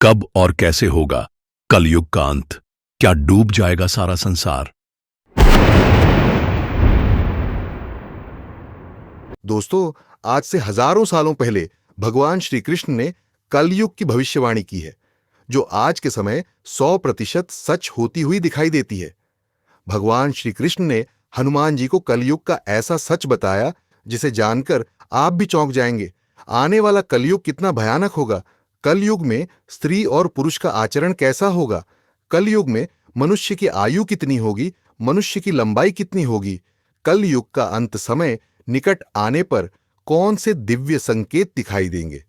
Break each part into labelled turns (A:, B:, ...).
A: कब और कैसे होगा कलयुग का अंत? क्या डूब जाएगा सारा संसार?
B: दोस्तों, आज से हजारों सालों पहले भगवान श्री कृष्ण ने कलयुग की भविष्यवाणी की है, जो आज के समय 100% सच होती हुई दिखाई देती है। भगवान श्री कृष्ण ने हनुमान जी को कलयुग का ऐसा सच बताया जिसे जानकर आप भी चौंक जाएंगे। आने वाला कलयुग कितना भयानक होगा। कलयुग में स्त्री और पुरुष का आचरण कैसा होगा। कलयुग में मनुष्य की आयु कितनी होगी, मनुष्य की लंबाई कितनी होगी। कलयुग का अंत समय निकट आने पर कौन से दिव्य संकेत दिखाई देंगे।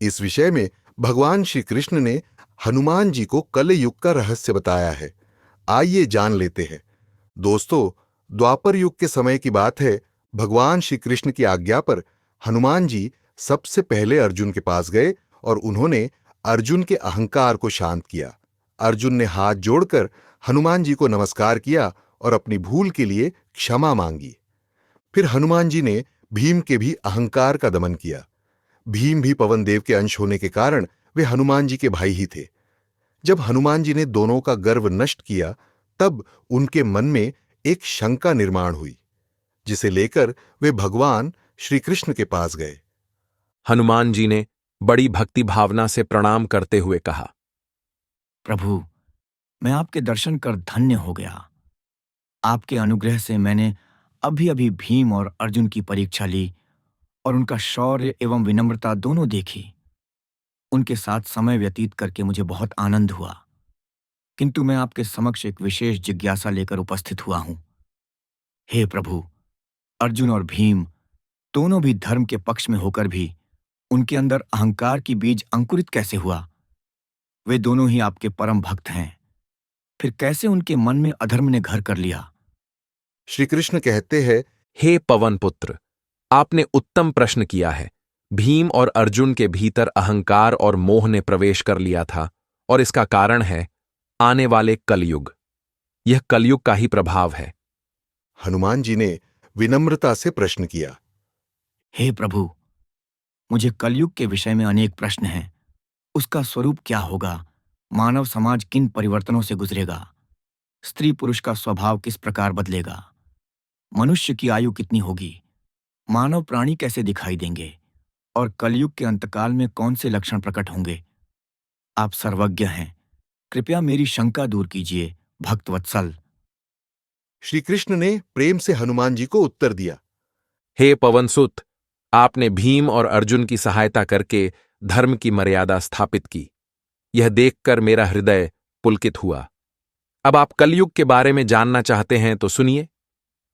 B: इस विषय में भगवान श्री कृष्ण ने हनुमान जी को कलयुग का रहस्य बताया है। आइए जान लेते हैं। दोस्तों, द्वापर युग के समय की बात है। भगवान श्री कृष्ण की आज्ञा पर हनुमान जी सबसे पहले अर्जुन के पास गए और उन्होंने अर्जुन के अहंकार को शांत किया। अर्जुन ने हाथ जोड़कर हनुमान जी को नमस्कार किया और अपनी भूल के लिए क्षमा मांगी। फिर हनुमान जी ने भीम के भी अहंकार का दमन किया। भीम भी पवन देव के अंश होने के कारण वे हनुमान जी के भाई ही थे। जब हनुमान जी ने दोनों का गर्व नष्ट किया, तब उनके मन में एक शंका निर्माण हुई, जिसे लेकर वे भगवान श्री कृष्ण के पास गए।
C: हनुमान जी ने बड़ी भक्ति भावना से प्रणाम करते हुए कहा,
D: प्रभु, मैं आपके दर्शन कर धन्य हो गया। आपके अनुग्रह से मैंने अभी अभी भीम और अर्जुन की परीक्षा ली और उनका शौर्य एवं विनम्रता दोनों देखी। उनके साथ समय व्यतीत करके मुझे बहुत आनंद हुआ। किंतु मैं आपके समक्ष एक विशेष जिज्ञासा लेकर उपस्थित हुआ हूं। हे प्रभु, अर्जुन और भीम दोनों भी धर्म के पक्ष में होकर भी उनके अंदर अहंकार की बीज अंकुरित कैसे हुआ? वे दोनों ही आपके परम भक्त हैं, फिर कैसे उनके मन में अधर्म ने घर कर लिया?
B: श्री कृष्ण कहते हैं,
C: हे पवन पुत्र, आपने उत्तम प्रश्न किया है। भीम और अर्जुन के भीतर अहंकार और मोह ने प्रवेश कर लिया था, और इसका कारण है आने वाले कलयुग। यह कलयुग का ही प्रभाव है।
B: हनुमान जी ने विनम्रता से प्रश्न किया।
D: हे प्रभु, मुझे कलयुग के विषय में अनेक प्रश्न हैं। उसका स्वरूप क्या होगा? मानव समाज किन परिवर्तनों से गुजरेगा? स्त्री पुरुष का स्वभाव किस प्रकार बदलेगा? मनुष्य की आयु कितनी होगी? मानव प्राणी कैसे दिखाई देंगे? और कलयुग के अंतकाल में कौन से लक्षण प्रकट होंगे? आप सर्वज्ञ हैं, कृपया मेरी शंका दूर कीजिए, भक्तवत्सल।
B: श्री कृष्ण ने प्रेम से हनुमान जी को उत्तर दिया।
C: हे पवनसुत, आपने भीम और अर्जुन की सहायता करके धर्म की मर्यादा स्थापित की। यह देखकर मेरा हृदय पुलकित हुआ। अब आप कलयुग के बारे में जानना चाहते हैं तो सुनिए।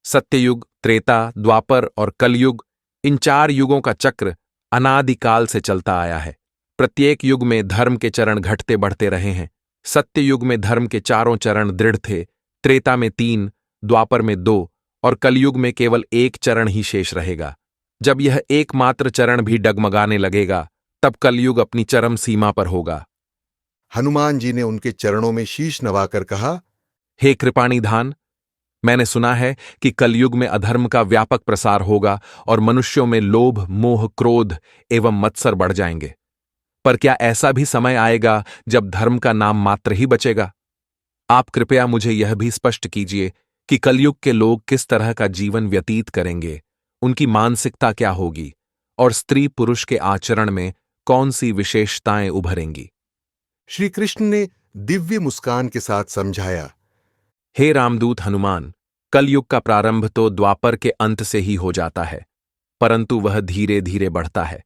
C: सत्ययुग, त्रेता, द्वापर और कलयुग, इन 4 युगों का चक्र अनादिकाल से चलता आया है। प्रत्येक युग में धर्म के चरण घटते बढ़ते रहे हैं। सत्ययुग में धर्म के चारों चरण दृढ़ थे, त्रेता में 3, द्वापर में 2 और कलयुग में केवल 1 चरण ही शेष रहेगा। जब यह एकमात्र चरण भी डगमगाने लगेगा, तब कलयुग अपनी चरम सीमा पर होगा।
B: हनुमान जी ने उनके चरणों में शीश नवाकर कहा,
C: हे कृपाणिधान, मैंने सुना है कि कलयुग में अधर्म का व्यापक प्रसार होगा और मनुष्यों में लोभ, मोह, क्रोध एवं मत्सर बढ़ जाएंगे। पर क्या ऐसा भी समय आएगा जब धर्म का नाम मात्र ही बचेगा? आप कृपया मुझे यह भी स्पष्ट कीजिए कि कलयुग के लोग किस तरह का जीवन व्यतीत करेंगे, उनकी मानसिकता क्या होगी और स्त्री पुरुष के आचरण में कौन सी विशेषताएं उभरेंगी।
B: श्री कृष्ण ने दिव्य मुस्कान के साथ समझाया।
C: हे रामदूत हनुमान, कलयुग का प्रारंभ तो द्वापर के अंत से ही हो जाता है, परंतु वह धीरे धीरे बढ़ता है।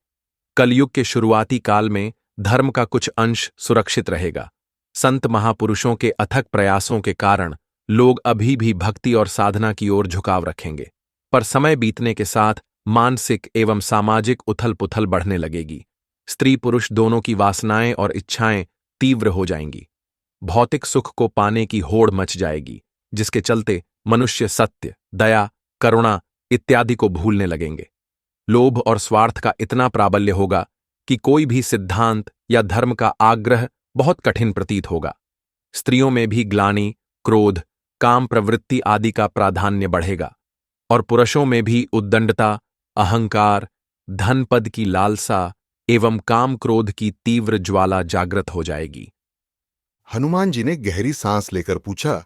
C: कलयुग के शुरुआती काल में धर्म का कुछ अंश सुरक्षित रहेगा। संत महापुरुषों के अथक प्रयासों के कारण लोग अभी भी भक्ति और साधना की ओर झुकाव रखेंगे। पर समय बीतने के साथ मानसिक एवं सामाजिक उथल पुथल बढ़ने लगेगी। स्त्री पुरुष दोनों की वासनाएं और इच्छाएं तीव्र हो जाएंगी। भौतिक सुख को पाने की होड़ मच जाएगी, जिसके चलते मनुष्य सत्य, दया, करुणा इत्यादि को भूलने लगेंगे। लोभ और स्वार्थ का इतना प्राबल्य होगा कि कोई भी सिद्धांत या धर्म का आग्रह बहुत कठिन प्रतीत होगा। स्त्रियों में भी ग्लानि, क्रोध, काम प्रवृत्ति आदि का प्राधान्य बढ़ेगा और पुरुषों में भी उद्दंडता, अहंकार, धन पद की लालसा, एवं काम क्रोध की तीव्र ज्वाला जागृत हो जाएगी।
B: हनुमान जी ने गहरी सांस लेकर पूछा,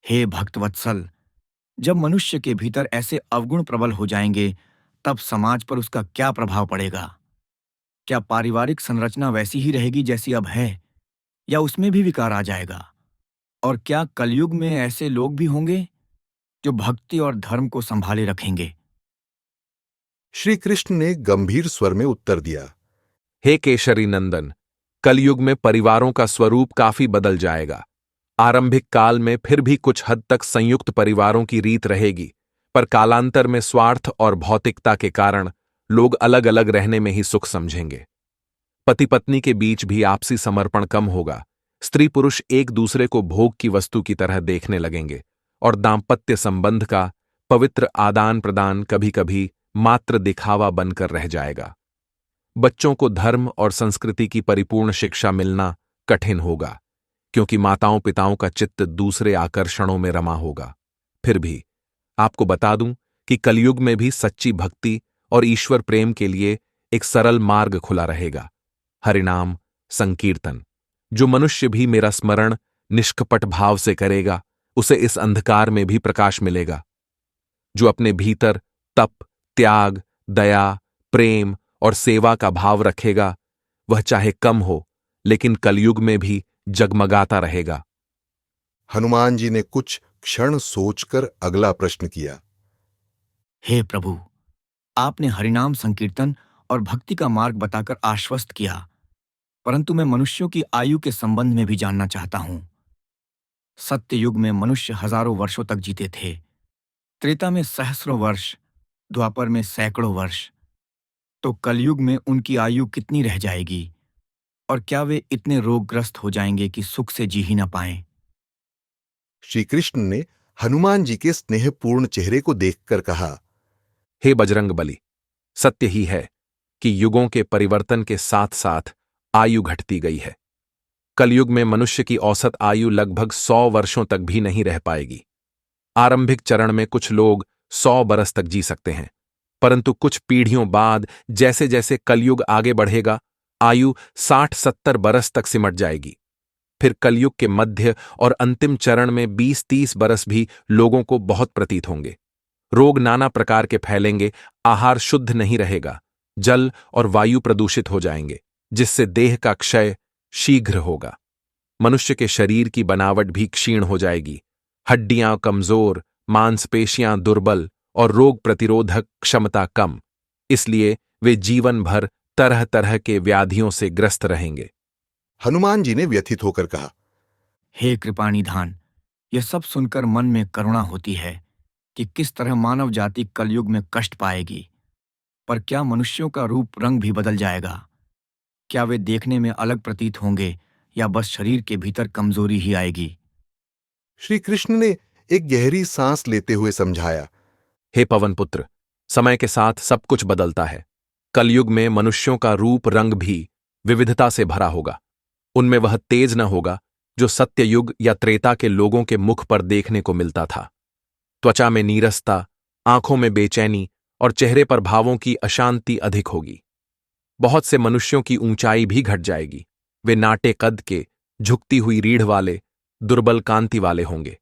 D: हे भक्तवत्सल, जब मनुष्य के भीतर ऐसे अवगुण प्रबल हो जाएंगे, तब समाज पर उसका क्या प्रभाव पड़ेगा? क्या पारिवारिक संरचना वैसी ही रहेगी जैसी अब है, या उसमें भी विकार आ जाएगा? और क्या कलयुग में ऐसे लोग भी होंगे जो भक्ति और धर्म को संभाले रखेंगे?
B: श्री कृष्ण ने गंभीर स्वर में उत्तर दिया,
C: हे केशरी नंदन, कलयुग में परिवारों का स्वरूप काफी बदल जाएगा। आरंभिक काल में फिर भी कुछ हद तक संयुक्त परिवारों की रीत रहेगी, पर कालांतर में स्वार्थ और भौतिकता के कारण लोग अलग अलग रहने में ही सुख समझेंगे। पति पत्नी के बीच भी आपसी समर्पण कम होगा। स्त्री पुरुष एक दूसरे को भोग की वस्तु की तरह देखने लगेंगे और दाम्पत्य संबंध का पवित्र आदान प्रदान कभी कभी मात्र दिखावा बनकर रह जाएगा। बच्चों को धर्म और संस्कृति की परिपूर्ण शिक्षा मिलना कठिन होगा, क्योंकि माताओं पिताओं का चित्त दूसरे आकर्षणों में रमा होगा। फिर भी आपको बता दूं कि कलयुग में भी सच्ची भक्ति और ईश्वर प्रेम के लिए एक सरल मार्ग खुला रहेगा, हरिनाम संकीर्तन। जो मनुष्य भी मेरा स्मरण निष्कपट भाव से करेगा, उसे इस अंधकार में भी प्रकाश मिलेगा। जो अपने भीतर तप, त्याग, दया, प्रेम और सेवा का भाव रखेगा, वह चाहे कम हो लेकिन कलयुग में भी जगमगाता रहेगा।
B: हनुमान जी ने कुछ क्षण सोचकर अगला प्रश्न किया,
D: हे प्रभु, आपने हरिनाम संकीर्तन और भक्ति का मार्ग बताकर आश्वस्त किया, परंतु मैं मनुष्यों की आयु के संबंध में भी जानना चाहता हूं। सत्य युग में मनुष्य हजारों वर्षों तक जीते थे, त्रेता में सहस्रों वर्ष, द्वापर में सैकड़ों वर्ष। तो कलयुग में उनकी आयु कितनी रह जाएगी, और क्या वे इतने रोगग्रस्त हो जाएंगे कि सुख से जी ही न पाएं?
B: श्री कृष्ण ने हनुमान जी के स्नेहपूर्ण चेहरे को देखकर कहा,
C: हे बजरंग बली, सत्य ही है कि युगों के परिवर्तन के साथ साथ आयु घटती गई है। कलयुग में मनुष्य की औसत आयु लगभग 100 वर्षों तक भी नहीं रह पाएगी। आरंभिक चरण में कुछ लोग 100 बरस तक जी सकते हैं, परंतु कुछ पीढ़ियों बाद जैसे जैसे कलयुग आगे बढ़ेगा, आयु 60-70 बरस तक सिमट जाएगी। फिर कलयुग के मध्य और अंतिम चरण में 20-30 बरस भी लोगों को बहुत प्रतीत होंगे। रोग नाना प्रकार के फैलेंगे, आहार शुद्ध नहीं रहेगा, जल और वायु प्रदूषित हो जाएंगे, जिससे देह का क्षय शीघ्र होगा। मनुष्य के शरीर की बनावट भी क्षीण हो जाएगी, हड्डियां कमजोर, मांसपेशियां दुर्बल और रोग प्रतिरोधक क्षमता कम। इसलिए वे जीवन भर तरह तरह के व्याधियों से ग्रस्त रहेंगे।
B: हनुमान जी ने व्यथित होकर कहा,
D: हे कृपानिधान, यह सब सुनकर मन में करुणा होती है कि किस तरह मानव जाति कलयुग में कष्ट पाएगी। पर क्या मनुष्यों का रूप रंग भी बदल जाएगा? क्या वे देखने में अलग प्रतीत होंगे, या बस शरीर के भीतर कमजोरी ही आएगी?
B: श्री कृष्ण ने एक गहरी सांस लेते हुए समझाया,
C: हे पवनपुत्र, समय के साथ सब कुछ बदलता है। कलयुग में मनुष्यों का रूप रंग भी विविधता से भरा होगा। उनमें वह तेज न होगा जो सत्ययुग या त्रेता के लोगों के मुख पर देखने को मिलता था। त्वचा में नीरसता, आंखों में बेचैनी और चेहरे पर भावों की अशांति अधिक होगी। बहुत से मनुष्यों की ऊंचाई भी घट जाएगी। वे नाटे कद के, झुकती हुई रीढ़ वाले, दुर्बल कांति वाले होंगे।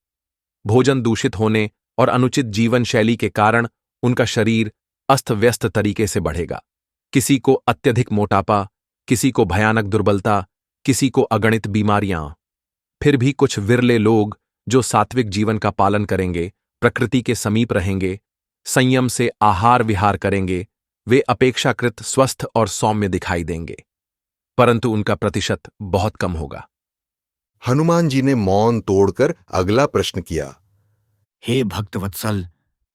C: भोजन दूषित होने और अनुचित जीवन शैली के कारण उनका शरीर अस्त व्यस्त तरीके से बढ़ेगा। किसी को अत्यधिक मोटापा, किसी को भयानक दुर्बलता, किसी को अगणित बीमारियां। फिर भी कुछ विरले लोग जो सात्विक जीवन का पालन करेंगे, प्रकृति के समीप रहेंगे, संयम से आहार विहार करेंगे, वे अपेक्षाकृत स्वस्थ और सौम्य दिखाई देंगे, परंतु उनका प्रतिशत बहुत कम होगा।
B: हनुमान जी ने मौन तोड़कर अगला प्रश्न किया,
D: हे भक्तवत्सल,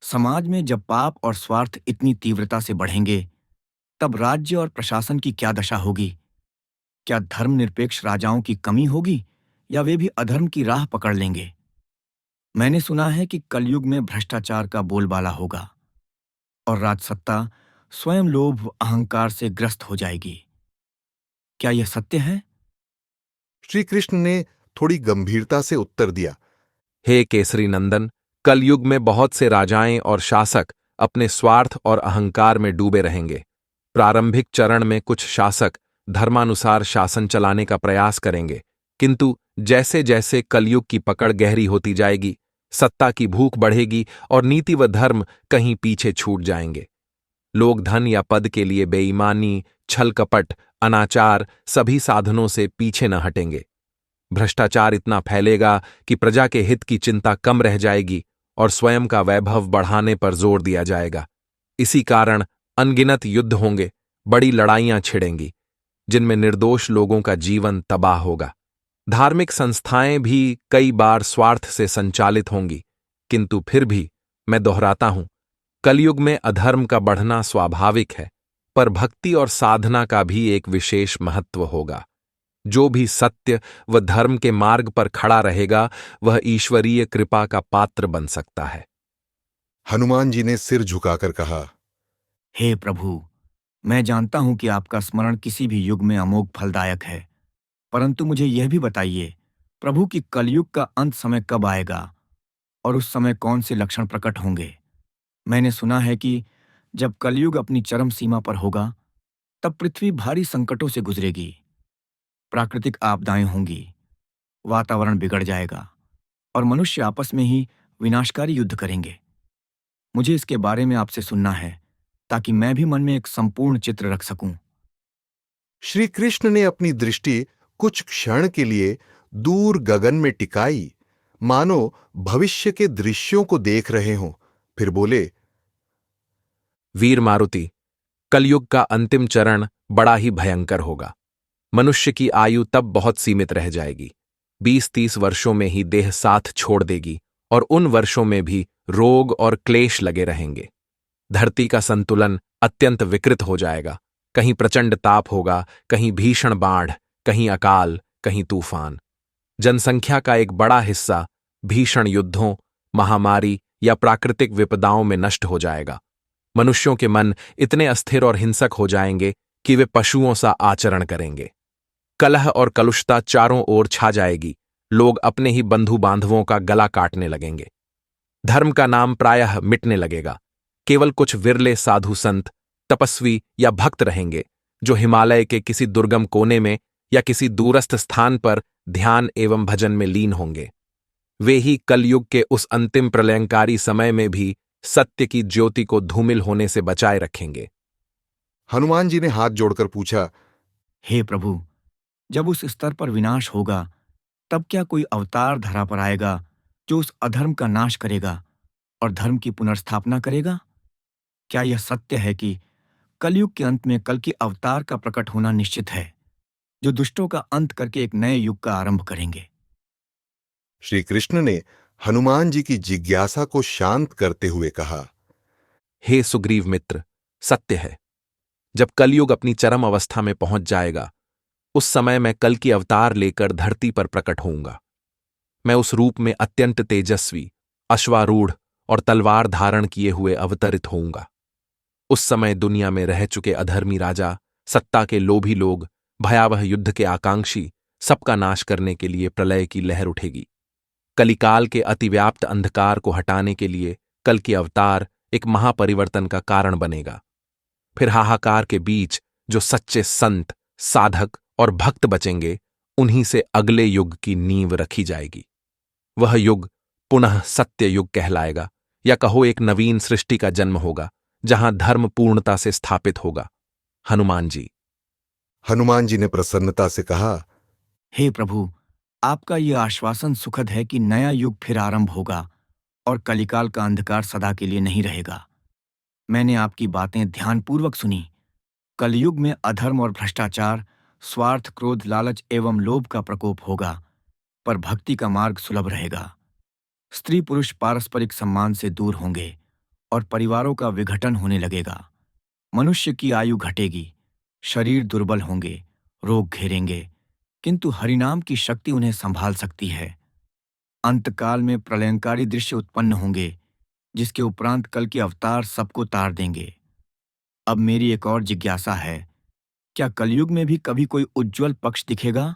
D: समाज में जब पाप और स्वार्थ इतनी तीव्रता से बढ़ेंगे, तब राज्य और प्रशासन की क्या दशा होगी? क्या धर्मनिरपेक्ष राजाओं की कमी होगी, या वे भी अधर्म की राह पकड़ लेंगे? मैंने सुना है कि कलयुग में भ्रष्टाचार का बोलबाला होगा और राजसत्ता स्वयं लोभ अहंकार से ग्रस्त हो जाएगी। क्या यह सत्य है?
B: श्री कृष्ण ने थोड़ी गंभीरता से उत्तर दिया,
C: हे केसरी नंदन, कलयुग में बहुत से राजाएं और शासक अपने स्वार्थ और अहंकार में डूबे रहेंगे। प्रारंभिक चरण में कुछ शासक धर्मानुसार शासन चलाने का प्रयास करेंगे, किंतु जैसे जैसे कलयुग की पकड़ गहरी होती जाएगी, सत्ता की भूख बढ़ेगी और नीति व धर्म कहीं पीछे छूट जाएंगे। लोग धन या पद के लिए बेईमानी, छल कपट, अनाचार सभी साधनों से पीछे न हटेंगे। भ्रष्टाचार इतना फैलेगा कि प्रजा के हित की चिंता कम रह जाएगी और स्वयं का वैभव बढ़ाने पर जोर दिया जाएगा। इसी कारण अनगिनत युद्ध होंगे, बड़ी लड़ाइयां छिड़ेंगी, जिनमें निर्दोष लोगों का जीवन तबाह होगा। धार्मिक संस्थाएं भी कई बार स्वार्थ से संचालित होंगी, किंतु फिर भी मैं दोहराता हूं, कलयुग में अधर्म का बढ़ना स्वाभाविक है, पर भक्ति और साधना का भी एक विशेष महत्व होगा। जो भी सत्य व धर्म के मार्ग पर खड़ा रहेगा, वह ईश्वरीय कृपा का पात्र बन सकता है।
B: हनुमान जी ने सिर झुकाकर कहा,
D: हे प्रभु, मैं जानता हूं कि आपका स्मरण किसी भी युग में अमोघ फलदायक है, परंतु मुझे यह भी बताइए प्रभु कि कलयुग का अंत समय कब आएगा और उस समय कौन से लक्षण प्रकट होंगे। मैंने सुना है कि जब कलयुग अपनी चरम सीमा पर होगा, तब पृथ्वी भारी संकटों से गुजरेगी, प्राकृतिक आपदाएं होंगी, वातावरण बिगड़ जाएगा और मनुष्य आपस में ही विनाशकारी युद्ध करेंगे। मुझे इसके बारे में आपसे सुनना है, ताकि मैं भी मन में एक संपूर्ण चित्र रख सकूं।
B: श्री कृष्ण ने अपनी दृष्टि कुछ क्षण के लिए दूर गगन में टिकाई, मानो भविष्य के दृश्यों को देख रहे हों। फिर बोले,
C: वीर मारुति, कलयुग का अंतिम चरण बड़ा ही भयंकर होगा। मनुष्य की आयु तब बहुत सीमित रह जाएगी। 20-30 वर्षों में ही देह साथ छोड़ देगी और उन वर्षों में भी रोग और क्लेश लगे रहेंगे। धरती का संतुलन अत्यंत विकृत हो जाएगा। कहीं प्रचंड ताप होगा, कहीं भीषण बाढ़, कहीं अकाल, कहीं तूफान। जनसंख्या का एक बड़ा हिस्सा भीषण युद्धों, महामारी या प्राकृतिक विपदाओं में नष्ट हो जाएगा। मनुष्यों के मन इतने अस्थिर और हिंसक हो जाएंगे कि वे पशुओं सा आचरण करेंगे। कलह और कलुषता चारों ओर छा जाएगी। लोग अपने ही बंधु बांधवों का गला काटने लगेंगे। धर्म का नाम प्रायः मिटने लगेगा। केवल कुछ विरले साधु संत, तपस्वी या भक्त रहेंगे, जो हिमालय के किसी दुर्गम कोने में या किसी दूरस्थ स्थान पर ध्यान एवं भजन में लीन होंगे। वे ही कलयुग के उस अंतिम प्रलयंकारी समय में भी सत्य की ज्योति को धूमिल होने से बचाए रखेंगे।
B: हनुमान जी ने हाथ जोड़कर पूछा,
D: हे प्रभु, जब उस स्तर पर विनाश होगा, तब क्या कोई अवतार धरा पर आएगा जो उस अधर्म का नाश करेगा और धर्म की पुनर्स्थापना करेगा? क्या यह सत्य है कि कलयुग के अंत में कल की अवतार का प्रकट होना निश्चित है, जो दुष्टों का अंत करके एक नए युग का आरंभ करेंगे?
B: श्री कृष्ण ने हनुमान जी की जिज्ञासा को शांत करते हुए कहा,
C: हे सुग्रीव मित्र, सत्य है। जब कलयुग अपनी चरम अवस्था में पहुंच जाएगा, उस समय मैं कल की अवतार लेकर धरती पर प्रकट होऊंगा। मैं उस रूप में अत्यंत तेजस्वी, अश्वारूढ़ और तलवार धारण किए हुए अवतरित होऊंगा। उस समय दुनिया में रह चुके अधर्मी राजा, सत्ता के लोभी लोग, भयावह युद्ध के आकांक्षी, सबका नाश करने के लिए प्रलय की लहर उठेगी। कलिकाल के अतिव्याप्त अंधकार को हटाने के लिए कल की अवतार एक महापरिवर्तन का कारण बनेगा। फिर हाहाकार के बीच जो सच्चे संत, साधक और भक्त बचेंगे, उन्हीं से अगले युग की नींव रखी जाएगी। वह युग पुनः सत्य युग कहलाएगा, या कहो एक नवीन सृष्टि का जन्म होगा, जहां धर्म पूर्णता से स्थापित होगा। हनुमान जी।
B: हनुमान जी ने प्रसन्नता से कहा,
D: हे प्रभु, आपका यह आश्वासन सुखद है कि नया युग फिर आरंभ होगा और कलिकाल का अंधकार सदा के लिए नहीं रहेगा। मैंने आपकी बातें ध्यानपूर्वक सुनी। कलयुग में अधर्म और भ्रष्टाचार, स्वार्थ, क्रोध, लालच एवं लोभ का प्रकोप होगा, पर भक्ति का मार्ग सुलभ रहेगा। स्त्री पुरुष पारस्परिक सम्मान से दूर होंगे और परिवारों का विघटन होने लगेगा। मनुष्य की आयु घटेगी, शरीर दुर्बल होंगे, रोग घेरेंगे, किंतु हरिनाम की शक्ति उन्हें संभाल सकती है। अंतकाल में प्रलयंकारी दृश्य उत्पन्न होंगे, जिसके उपरांत कल के अवतार सबको तार देंगे। अब मेरी एक और जिज्ञासा है, क्या कलयुग में भी कभी कोई उज्ज्वल पक्ष दिखेगा,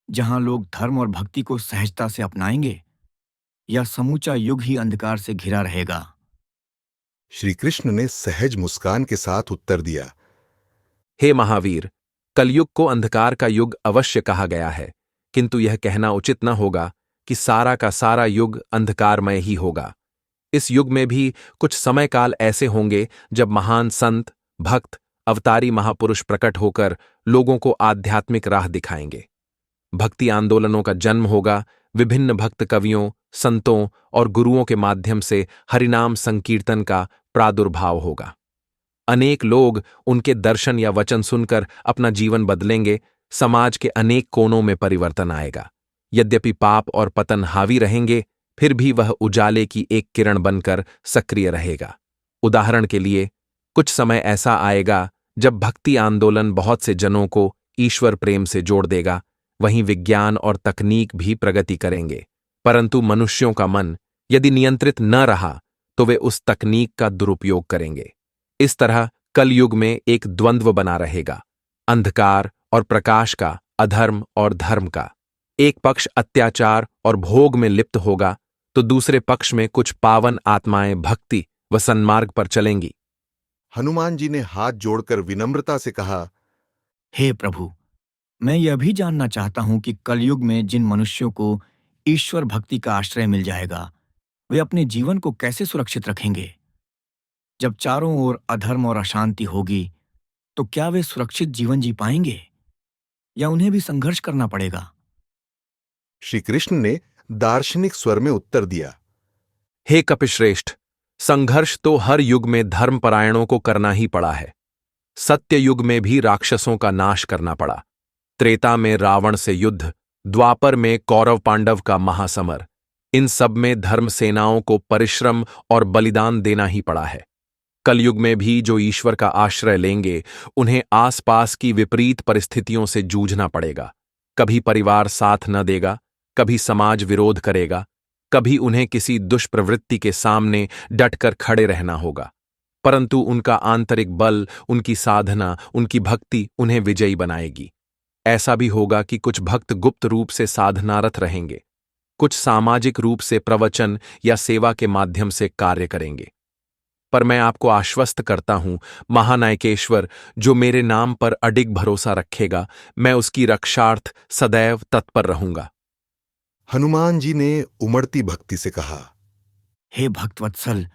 D: जहां लोग धर्म और भक्ति को सहजता से अपनाएंगे, या समूचा युग ही अंधकार से घिरा रहेगा?
B: श्री कृष्ण ने सहज मुस्कान के साथ उत्तर दिया,
C: हे महावीर, कलयुग को अंधकार का युग अवश्य कहा गया है, किंतु यह कहना उचित न होगा कि सारा का सारा युग अंधकारमय ही होगा। इस युग में भी कुछ समय काल ऐसे होंगे जब महान संत, भक्त, अवतारी महापुरुष प्रकट होकर लोगों को आध्यात्मिक राह दिखाएंगे। भक्ति आंदोलनों का जन्म होगा, विभिन्न भक्त कवियों, संतों और गुरुओं के माध्यम से हरिनाम संकीर्तन का प्रादुर्भाव होगा। अनेक लोग उनके दर्शन या वचन सुनकर अपना जीवन बदलेंगे, समाज के अनेक कोनों में परिवर्तन आएगा। यद्यपि पाप और पतन हावी रहेंगे, फिर भी वह उजाले की एक किरण बनकर सक्रिय रहेगा। उदाहरण के लिए, कुछ समय ऐसा आएगा जब भक्ति आंदोलन बहुत से जनों को ईश्वर प्रेम से जोड़ देगा, वहीं विज्ञान और तकनीक भी प्रगति करेंगे, परंतु मनुष्यों का मन यदि नियंत्रित न रहा तो वे उस तकनीक का दुरुपयोग करेंगे। इस तरह कलयुग में एक द्वंद्व बना रहेगा, अंधकार और प्रकाश का, अधर्म और धर्म का। एक पक्ष अत्याचार और भोग में लिप्त होगा, तो दूसरे पक्ष में कुछ पावन आत्माएं भक्ति व सन्मार्ग पर चलेंगी।
B: हनुमान जी ने हाथ जोड़कर विनम्रता से कहा,
D: हे प्रभु, मैं यह भी जानना चाहता हूं कि कलयुग में जिन मनुष्यों को ईश्वर भक्ति का आश्रय मिल जाएगा, वे अपने जीवन को कैसे सुरक्षित रखेंगे? जब चारों ओर अधर्म और अशांति होगी, तो क्या वे सुरक्षित जीवन जी पाएंगे या उन्हें भी संघर्ष करना पड़ेगा?
B: श्री कृष्ण ने दार्शनिक स्वर में उत्तर दिया,
C: हे कपिश्रेष्ठ, संघर्ष तो हर युग में धर्मपरायणों को करना ही पड़ा है। सत्य युग में भी राक्षसों का नाश करना पड़ा। त्रेता में रावण से युद्ध, द्वापर में कौरव पांडव का महासमर, इन सब में धर्म सेनाओं को परिश्रम और बलिदान देना ही पड़ा है। कलयुग में भी जो ईश्वर का आश्रय लेंगे, उन्हें आसपास की विपरीत परिस्थितियों से जूझना पड़ेगा। कभी परिवार साथ न देगा, कभी समाज विरोध करेगा, कभी उन्हें किसी दुष्प्रवृत्ति के सामने डटकर खड़े रहना होगा, परंतु उनका आंतरिक बल, उनकी साधना, उनकी भक्ति उन्हें विजयी बनाएगी। ऐसा भी होगा कि कुछ भक्त गुप्त रूप से साधनारत रहेंगे, कुछ सामाजिक रूप से प्रवचन या सेवा के माध्यम से कार्य करेंगे। पर मैं आपको आश्वस्त करता हूं, महानायकेश्वर, जो मेरे नाम पर अडिग भरोसा रखेगा, मैं उसकी रक्षार्थ सदैव तत्पर रहूंगा।
B: हनुमान जी ने उमड़ती भक्ति से कहा,
D: हे भक्तवत्सल,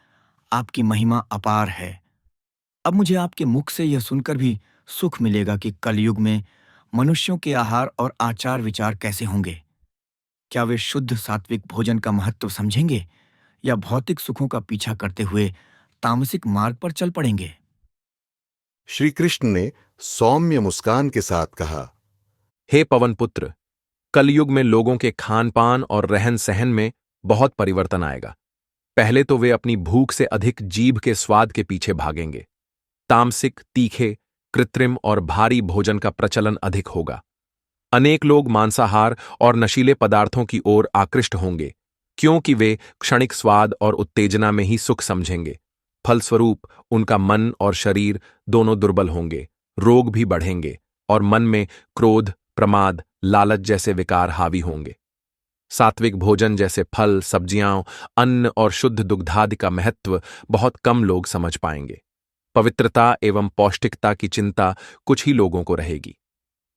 D: आपकी महिमा अपार है। अब मुझे आपके मुख से यह सुनकर भी सुख मिलेगा कि कलयुग में मनुष्यों के आहार और आचार विचार कैसे होंगे। क्या वे शुद्ध सात्विक भोजन का महत्व समझेंगे या भौतिक सुखों का पीछा करते हुए तामसिक मार्ग पर चल पड़ेंगे?
B: श्री कृष्ण ने सौम्य मुस्कान के साथ कहा,
C: हे पवनपुत्र, कलयुग में लोगों के खान पान और रहन सहन में बहुत परिवर्तन आएगा। पहले तो वे अपनी भूख से अधिक जीभ के स्वाद के पीछे भागेंगे। तामसिक, तीखे, कृत्रिम और भारी भोजन का प्रचलन अधिक होगा। अनेक लोग मांसाहार और नशीले पदार्थों की ओर आकृष्ट होंगे, क्योंकि वे क्षणिक स्वाद और उत्तेजना में ही सुख समझेंगे। फलस्वरूप उनका मन और शरीर दोनों दुर्बल होंगे, रोग भी बढ़ेंगे और मन में क्रोध, प्रमाद, लालच जैसे विकार हावी होंगे। सात्विक भोजन जैसे फल, सब्जियां, अन्न और शुद्ध दुग्धादि का महत्व बहुत कम लोग समझ पाएंगे। पवित्रता एवं पौष्टिकता की चिंता कुछ ही लोगों को रहेगी।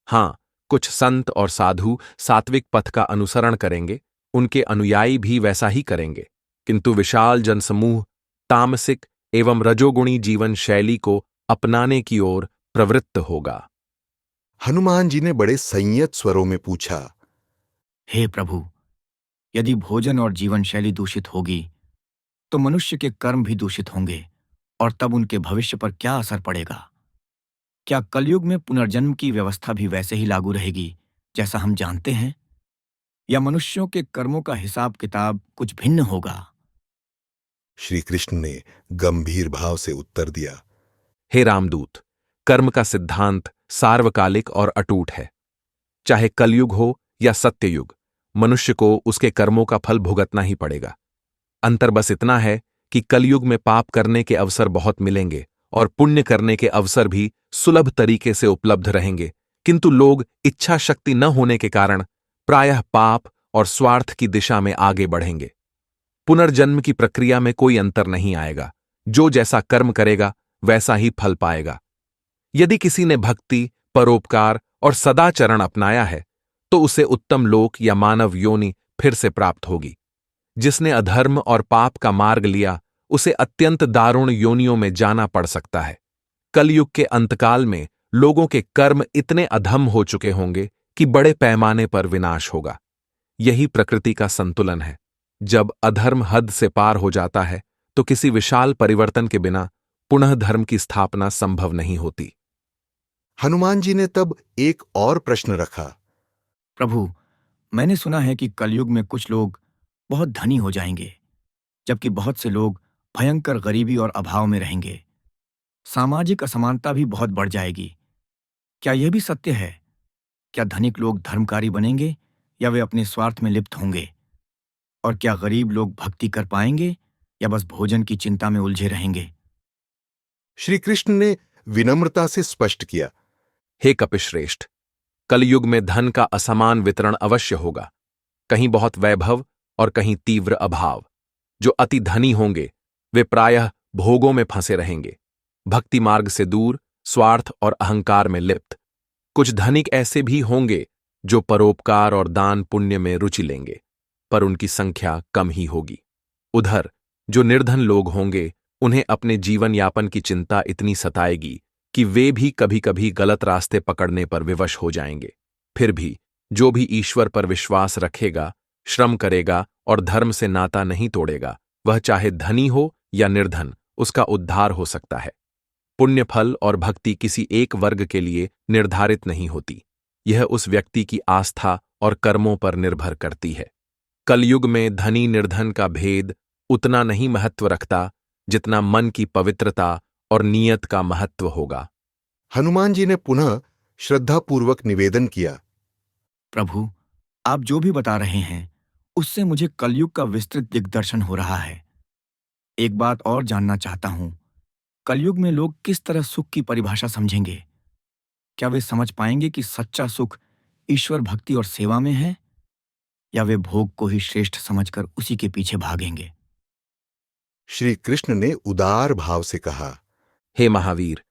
C: हाँ, कुछ संत और साधु सात्विक पथ का अनुसरण करेंगे, उनके अनुयायी भी वैसा ही करेंगे, किंतु विशाल जनसमूह तामसिक एवं रजोगुणी जीवन शैली को अपनाने की ओर प्रवृत्त होगा।
B: हनुमान जी ने बड़े संयत स्वरों में पूछा,
D: हे प्रभु, यदि भोजन और जीवन शैली दूषित होगी, तो मनुष्य के कर्म भी दूषित होंगे और तब उनके भविष्य पर क्या असर पड़ेगा? क्या कलयुग में पुनर्जन्म की व्यवस्था भी वैसे ही लागू रहेगी जैसा हम जानते हैं, या मनुष्यों के कर्मों का हिसाब किताब कुछ भिन्न होगा?
B: श्री कृष्ण ने गंभीर भाव से उत्तर दिया,
C: हे रामदूत, कर्म का सिद्धांत सार्वकालिक और अटूट है। चाहे कलयुग हो या सत्ययुग, मनुष्य को उसके कर्मों का फल भुगतना ही पड़ेगा। अंतर बस इतना है कि कलयुग में पाप करने के अवसर बहुत मिलेंगे और पुण्य करने के अवसर भी सुलभ तरीके से उपलब्ध रहेंगे, किंतु लोग इच्छा शक्ति न होने के कारण प्रायः पाप और स्वार्थ की दिशा में आगे बढ़ेंगे। पुनर्जन्म की प्रक्रिया में कोई अंतर नहीं आएगा। जो जैसा कर्म करेगा वैसा ही फल पाएगा। यदि किसी ने भक्ति, परोपकार और सदाचरण अपनाया है तो उसे उत्तम लोक या मानव योनि फिर से प्राप्त होगी। जिसने अधर्म और पाप का मार्ग लिया उसे अत्यंत दारुण योनियों में जाना पड़ सकता है। कलयुग के अंतकाल में लोगों के कर्म इतने अधम हो चुके होंगे कि बड़े पैमाने पर विनाश होगा। यही प्रकृति का संतुलन है। जब अधर्म हद से पार हो जाता है तो किसी विशाल परिवर्तन के बिना पुनः धर्म की स्थापना संभव नहीं होती।
B: हनुमान जी ने तब एक और प्रश्न रखा।
D: प्रभु, मैंने सुना है कि कलयुग में कुछ लोग बहुत धनी हो जाएंगे, जबकि बहुत से लोग भयंकर गरीबी और अभाव में रहेंगे। सामाजिक असमानता भी बहुत बढ़ जाएगी। क्या यह भी सत्य है? क्या धनिक लोग धर्मकारी बनेंगे या वे अपने स्वार्थ में लिप्त होंगे? और क्या गरीब लोग भक्ति कर पाएंगे या बस भोजन की चिंता में उलझे रहेंगे?
B: श्री कृष्ण ने विनम्रता से स्पष्ट किया।
C: हे कपिश्रेष्ठ, कलयुग में धन का असमान वितरण अवश्य होगा। कहीं बहुत वैभव और कहीं तीव्र अभाव। जो अति धनी होंगे वे प्रायः भोगों में फंसे रहेंगे, भक्ति मार्ग से दूर, स्वार्थ और अहंकार में लिप्त। कुछ धनिक ऐसे भी होंगे जो परोपकार और दान पुण्य में रुचि लेंगे, पर उनकी संख्या कम ही होगी। उधर जो निर्धन लोग होंगे उन्हें अपने जीवन यापन की चिंता इतनी सताएगी कि वे भी कभी कभी गलत रास्ते पकड़ने पर विवश हो जाएंगे। फिर भी जो भी ईश्वर पर विश्वास रखेगा, श्रम करेगा और धर्म से नाता नहीं तोड़ेगा, वह चाहे धनी हो या निर्धन, उसका उद्धार हो सकता है। पुण्य फल और भक्ति किसी एक वर्ग के लिए निर्धारित नहीं होती। यह उस व्यक्ति की आस्था और कर्मों पर निर्भर करती है। कलयुग में धनी निर्धन का भेद उतना नहीं महत्व रखता जितना मन की पवित्रता और नियत का महत्व होगा।
B: हनुमान जी ने पुनः श्रद्धापूर्वक निवेदन किया।
D: प्रभु, आप जो भी बता रहे हैं उससे मुझे कलयुग का विस्तृत दिग्दर्शन हो रहा है। एक बात और जानना चाहता हूं, कलयुग में लोग किस तरह सुख की परिभाषा समझेंगे? क्या वे समझ पाएंगे कि सच्चा सुख ईश्वर भक्ति और सेवा में है, या वे भोग को ही श्रेष्ठ समझकर उसी के पीछे भागेंगे?
B: श्री कृष्ण ने उदार भाव से कहा।
C: हे महावीर,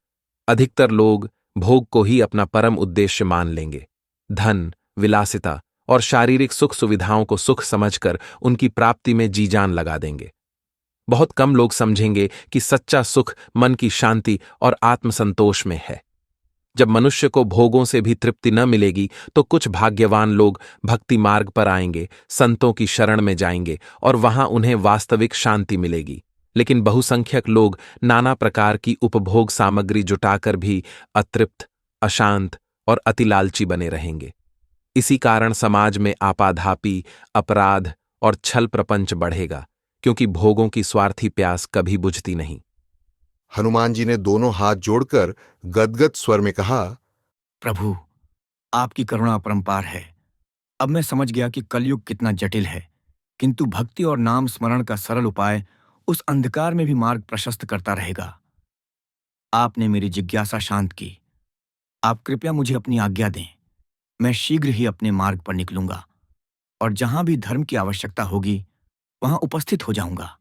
C: अधिकतर लोग भोग को ही अपना परम उद्देश्य मान लेंगे। धन, विलासिता और शारीरिक सुख सुविधाओं को सुख समझकर उनकी प्राप्ति में जी जान लगा देंगे। बहुत कम लोग समझेंगे कि सच्चा सुख मन की शांति और आत्मसंतोष में है। जब मनुष्य को भोगों से भी तृप्ति न मिलेगी तो कुछ भाग्यवान लोग भक्ति मार्ग पर आएंगे, संतों की शरण में जाएंगे और वहां उन्हें वास्तविक शांति मिलेगी। लेकिन बहुसंख्यक लोग नाना प्रकार की उपभोग सामग्री जुटाकर भी अतृप्त, अशांत और अतिलालची बने रहेंगे। इसी कारण समाज में आपाधापी, अपराध और छल प्रपंच बढ़ेगा, क्योंकि भोगों की स्वार्थी प्यास कभी बुझती नहीं।
B: हनुमान जी ने दोनों हाथ जोड़कर गदगद स्वर में कहा।
D: प्रभु, आपकी करुणा अपरंपार है। अब मैं समझ गया कि कलयुग कितना जटिल है, किंतु भक्ति और नाम स्मरण का सरल उपाय उस अंधकार में भी मार्ग प्रशस्त करता रहेगा। आपने मेरी जिज्ञासा शांत की। आप कृपया मुझे अपनी आज्ञा दें। मैं शीघ्र ही अपने मार्ग पर निकलूंगा और जहां भी धर्म की आवश्यकता होगी वहां उपस्थित हो जाऊंगा।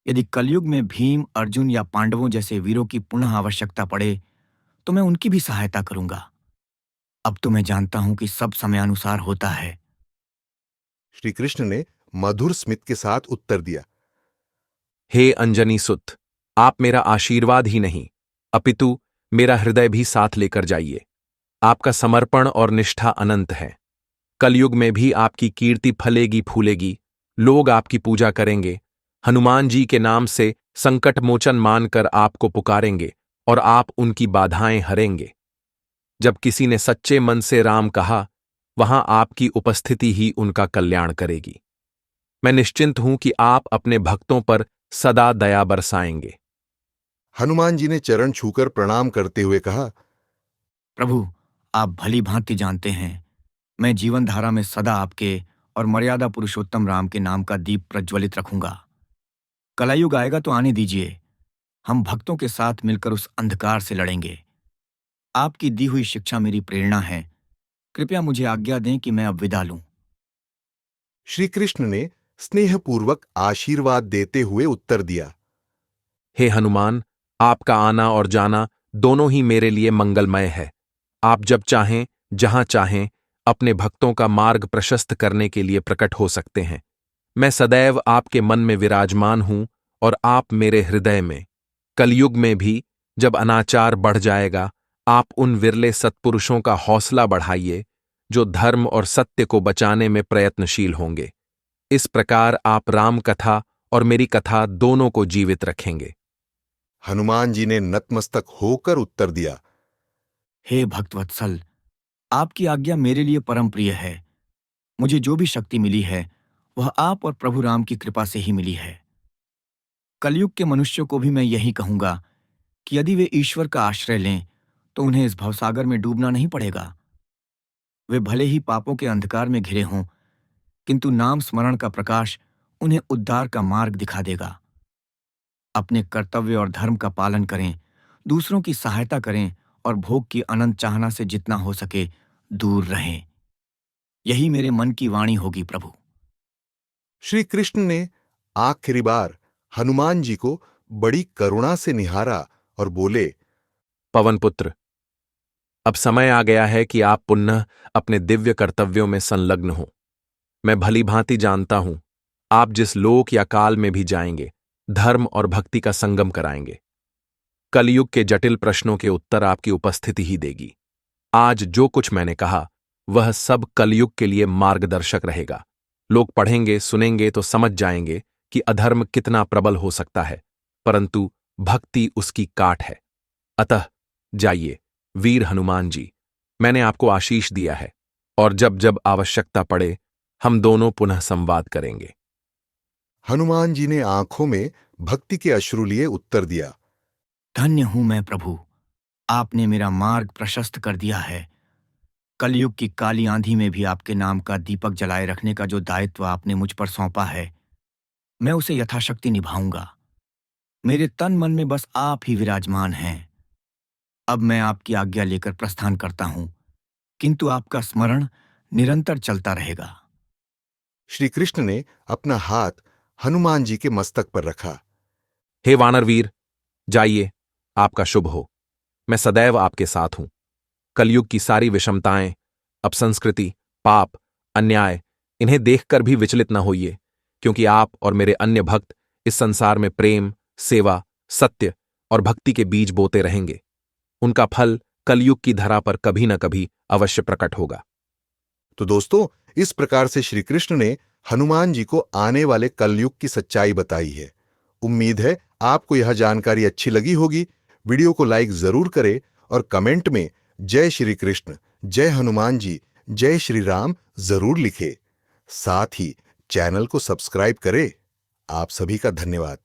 D: यदि कलयुग में भीम, अर्जुन या पांडवों जैसे वीरों की पुनः आवश्यकता पड़े तो मैं उनकी भी सहायता करूंगा। अब तो मैं जानता हूं कि सब समयानुसार होता है।
B: श्री कृष्ण ने मधुर स्मित के साथ उत्तर दिया।
C: हे अंजनी सुत, आप मेरा आशीर्वाद ही नहीं अपितु मेरा हृदय भी साथ लेकर जाइए। आपका समर्पण और निष्ठा अनंत है। कलयुग में भी आपकी कीर्ति फलेगी फूलेगी। लोग आपकी पूजा करेंगे, हनुमान जी के नाम से संकट मोचन मानकर आपको पुकारेंगे और आप उनकी बाधाएं हरेंगे। जब किसी ने सच्चे मन से राम कहा, वहां आपकी उपस्थिति ही उनका कल्याण करेगी। मैं निश्चिंत हूं कि आप अपने भक्तों पर सदा दया बरसाएंगे।
B: हनुमान जी ने चरण छूकर प्रणाम करते हुए कहा।
D: प्रभु, आप भली भांति जानते हैं, मैं जीवन धारा में सदा आपके और मर्यादा पुरुषोत्तम राम के नाम का दीप प्रज्वलित रखूंगा। कलयुग आएगा तो आने दीजिए, हम भक्तों के साथ मिलकर उस अंधकार से लड़ेंगे। आपकी दी हुई शिक्षा मेरी प्रेरणा है। कृपया मुझे आज्ञा दें कि मैं अब विदा लूं।
B: श्री कृष्ण ने स्नेहपूर्वक आशीर्वाद देते हुए उत्तर दिया।
C: हे हनुमान, आपका आना और जाना दोनों ही मेरे लिए मंगलमय है। आप जब चाहें, जहां चाहें, अपने भक्तों का मार्ग प्रशस्त करने के लिए प्रकट हो सकते हैं। मैं सदैव आपके मन में विराजमान हूं और आप मेरे हृदय में। कलयुग में भी जब अनाचार बढ़ जाएगा, आप उन विरले सत्पुरुषों का हौसला बढ़ाइए जो धर्म और सत्य को बचाने में प्रयत्नशील होंगे। इस प्रकार आप राम कथा और मेरी कथा दोनों को जीवित रखेंगे।
B: हनुमान जी ने नतमस्तक होकर उत्तर दिया,
D: हे भक्तवत्सल, आपकी आज्ञा मेरे लिए परम प्रिय है। मुझे जो भी शक्ति मिली है वह आप और प्रभु राम की कृपा से ही मिली है। कलयुग के मनुष्यों को भी मैं यही कहूंगा कि यदि वे ईश्वर का आश्रय लें तो उन्हें इस भवसागर में डूबना नहीं पड़ेगा। वे भले ही पापों के अंधकार में घिरे हों, किंतु नाम स्मरण का प्रकाश उन्हें उद्धार का मार्ग दिखा देगा। अपने कर्तव्य और धर्म का पालन करें, दूसरों की सहायता करें और भोग की अनंत चाहना से जितना हो सके दूर रहें। यही मेरे मन की वाणी होगी प्रभु।
B: श्री कृष्ण ने आखिरी बार हनुमान जी को बड़ी करुणा से निहारा और बोले,
C: पवनपुत्र, अब समय आ गया है कि आप पुनः अपने दिव्य कर्तव्यों में संलग्न हो। मैं भली भांति जानता हूं, आप जिस लोक या काल में भी जाएंगे, धर्म और भक्ति का संगम कराएंगे। कलयुग के जटिल प्रश्नों के उत्तर आपकी उपस्थिति ही देगी। आज जो कुछ मैंने कहा वह सब कलयुग के लिए मार्गदर्शक रहेगा। लोग पढ़ेंगे, सुनेंगे तो समझ जाएंगे कि अधर्म कितना प्रबल हो सकता है, परंतु भक्ति उसकी काट है। अतः जाइए वीर हनुमान जी, मैंने आपको आशीष दिया है और जब जब आवश्यकता पड़े हम दोनों पुनः संवाद करेंगे।
B: हनुमान जी ने आंखों में भक्ति के अश्रु लिए उत्तर दिया,
D: धन्य हूं मैं प्रभु, आपने मेरा मार्ग प्रशस्त कर दिया है। कलयुग की काली आंधी में भी आपके नाम का दीपक जलाए रखने का जो दायित्व आपने मुझ पर सौंपा है, मैं उसे यथाशक्ति निभाऊंगा। मेरे तन मन में बस आप ही विराजमान हैं। अब मैं आपकी आज्ञा लेकर प्रस्थान करता हूं, किंतु आपका स्मरण निरंतर चलता रहेगा।
B: श्री कृष्ण ने अपना हाथ हनुमान जी के मस्तक पर रखा।
C: हे वानरवीर, जाइए, आपका शुभ हो। मैं सदैव आपके साथ हूं। कलयुग की सारी विषमताएं, अपसंस्कृति, पाप, अन्याय, इन्हें देखकर भी विचलित न होइए, क्योंकि आप और मेरे अन्य भक्त इस संसार में प्रेम, सेवा, सत्य और भक्ति के बीज बोते रहेंगे। उनका फल कलयुग की धरा पर कभी न कभी अवश्य प्रकट होगा।
B: तो दोस्तों, इस प्रकार से श्री कृष्ण ने हनुमान जी को आने वाले कलयुग की सच्चाई बताई है। उम्मीद है आपको यह जानकारी अच्छी लगी होगी। वीडियो को लाइक जरूर करें और कमेंट में जय श्री कृष्ण, जय हनुमान जी, जय श्री राम जरूर लिखें। साथ ही चैनल को सब्सक्राइब करें। आप सभी का धन्यवाद।